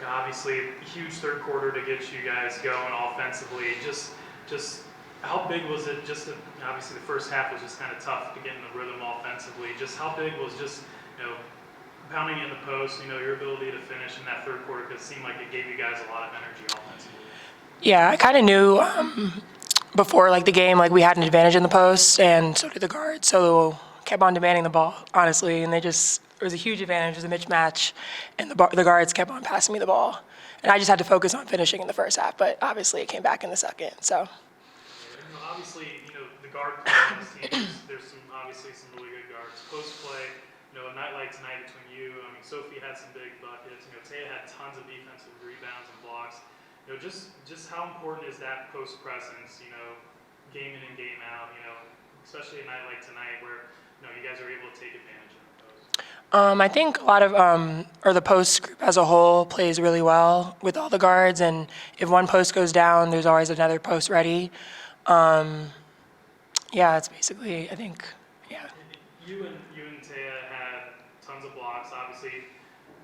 Obviously, huge third quarter to get you guys going offensively. Just how big was it? Obviously the first half was just kind of tough to get in the rhythm offensively. Just how big was pounding in the post, your ability to finish in that third quarter, because it seemed like it gave you guys a lot of energy offensively. Yeah, I kind of knew before the game we had an advantage in the post, and so did the guards. So kept on demanding the ball, honestly, and there was a huge advantage. It was a mismatch, and the guards kept on passing me the ball, and I just had to focus on finishing in the first half. But obviously, it came back in the second. So. Obviously, the guard play on this team. There's obviously some really good guards. Post play, a night like tonight between you. Sophie had some big buckets. Taya had tons of defensive rebounds and blocks. Just how important is that post presence? Game in and game out. Especially a night like tonight where you guys are able to take advantage of the post. I think a lot of the post group as a whole plays really well with all the guards, and if one post goes down, there's always another post ready. Yeah, it's basically, I think, yeah. You and Taya had tons of blocks. Obviously,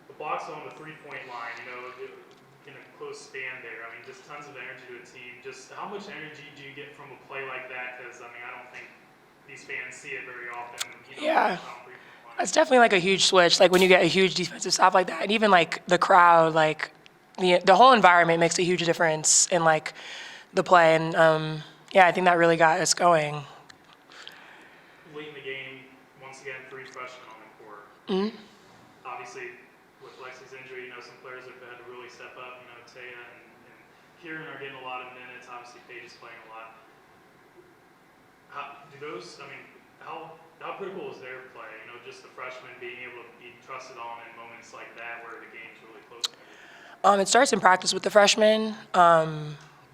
the blocks on the three-point line, in a close span there. Just tons of energy to a team. Just how much energy do you get from a play like that? Because, I don't think these fans see it very often. Yeah. It's definitely a huge switch. When you get a huge defensive stop like that, and even the crowd, the whole environment makes a huge difference in the play. And yeah, I think that really got us going. Late in the game, once again, 3 freshmen on the court. Mm-hmm. Obviously, with Lexi's injury, some players have had to really step up. Taya and Kieran are getting a lot of minutes. Obviously, Paige is playing a lot. How critical is their play? Just the freshmen being able to be trusted on in moments like that where the game's really close. It starts in practice with the freshmen.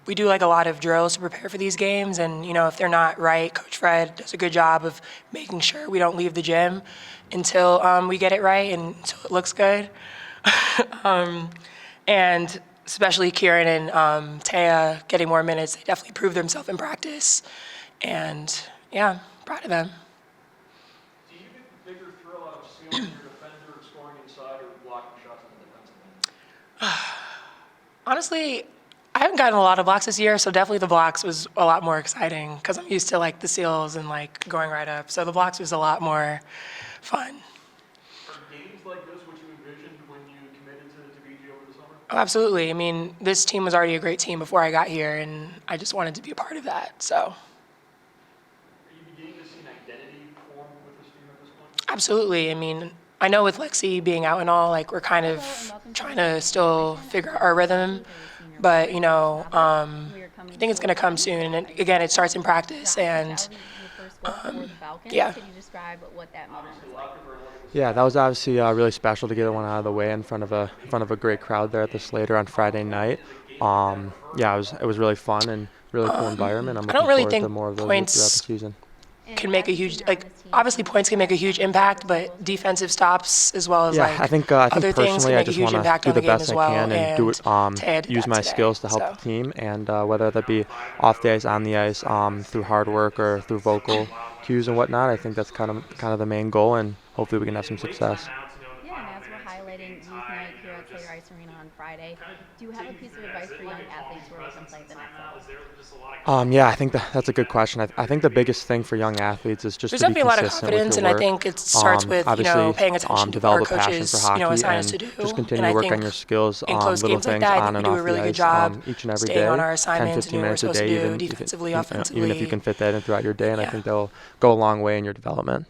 We do a lot of drills to prepare for these games, and if they're not right, Coach Fred does a good job of making sure we don't leave the gym until we get it right and until it looks good. And especially Kieran and Taya getting more minutes, they definitely proved themselves in practice, and yeah, proud of them. Do you get the bigger thrill out of sealing your defender and scoring inside, or blocking shots on the defensive end? Honestly, I haven't gotten a lot of blocks this year, so definitely the blocks was a lot more exciting because I'm used to the seals and going right up. So the blocks was a lot more fun. Are games like this what you envisioned when you committed to BG over the summer? Oh, absolutely. This team was already a great team before I got here, and I just wanted to be a part of that. So. Are you beginning to see an identity form with this team at this point? Absolutely. I know with Lexi being out and all, we're kind of trying to still figure out our rhythm. But, I think it's going to come soon. And again, it starts in practice. And, yeah. Can you describe what that moment was like? Yeah, that was obviously really special to get one out of the way in front of a great crowd there at the Slater on Friday night. Yeah, it was really fun and really cool environment. I'm looking forward to more of those throughout the season. Can make a huge obviously points can make a huge impact, but defensive stops as well as I think other things personally can I make a just huge want impact to do on the the game best as I well. can and do it, use my skills to help the team, and whether that be off the ice, on the ice, through hard work or through vocal cues and whatnot. I think that's kind of the main goal, and hopefully we can have some success. Yeah, and as we're highlighting youth night here at Slater Ice Arena on Friday, do you have a piece of advice for young athletes who are looking to play at the next level? Yeah, I think that's a good question. I think the biggest thing for young athletes is just There's to be definitely a lot of consistent confidence, with your and work. I think it starts with paying attention to what our develop a passion coaches for hockey assign and us to do. just continue And to I work think on your skills, in close little games like things that, I on think and we do off a really the good ice, job each and every staying day, on our 10, assignments and 15 doing what we're minutes a supposed to day, do even defensively, offensively. even if you can fit that in throughout your day, and I think that'll go a long way in your development.